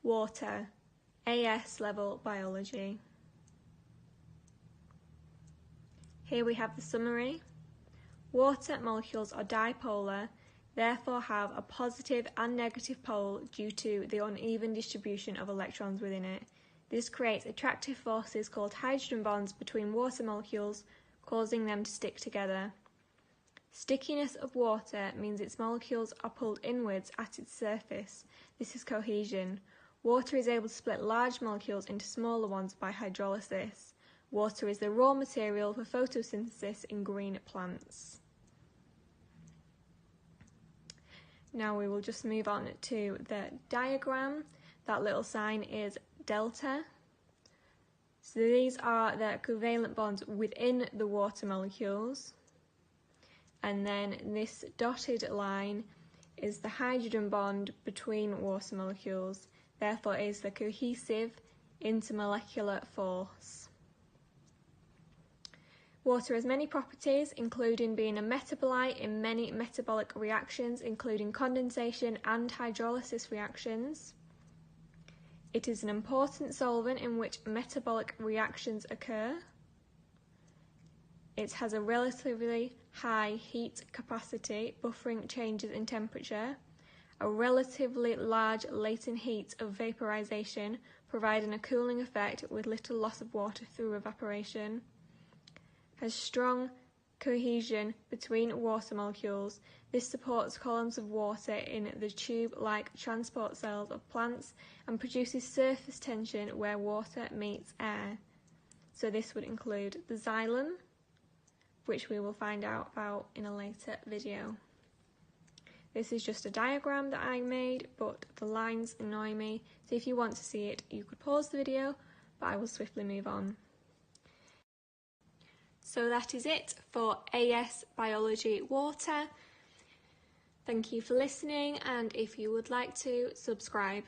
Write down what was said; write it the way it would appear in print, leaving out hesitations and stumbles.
Water, AS level biology. Here we have the summary. Water molecules are dipolar, therefore have a positive and negative pole due to the uneven distribution of electrons within it. This creates attractive forces called hydrogen bonds between water molecules, causing them to stick together. Stickiness of water means its molecules are pulled inwards at its surface. This is cohesion. Water is able to split large molecules into smaller ones by hydrolysis. Water is the raw material for photosynthesis in green plants. Now we will just move on to the diagram. That little sign is delta. So these are the covalent bonds within the water molecules. And then this dotted line is the hydrogen bond between water molecules, therefore it is the cohesive intermolecular force. Water has many properties, including being a metabolite in many metabolic reactions, including condensation and hydrolysis reactions. It is an important solvent in which metabolic reactions occur. It has a relatively high heat capacity, buffering changes in temperature, a relatively large latent heat of vaporization, providing a cooling effect with little loss of water through evaporation, has strong cohesion between water molecules. This supports columns of water in the tube-like transport cells of plants and produces surface tension where water meets air. So this would include the xylem, which we will find out about in a later video. This is just a diagram that I made, but the lines annoy me, so if you want to see it, you could pause the video, but I will swiftly move on. So that is it for AS Biology Water. Thank you for listening, and if you would like to, subscribe.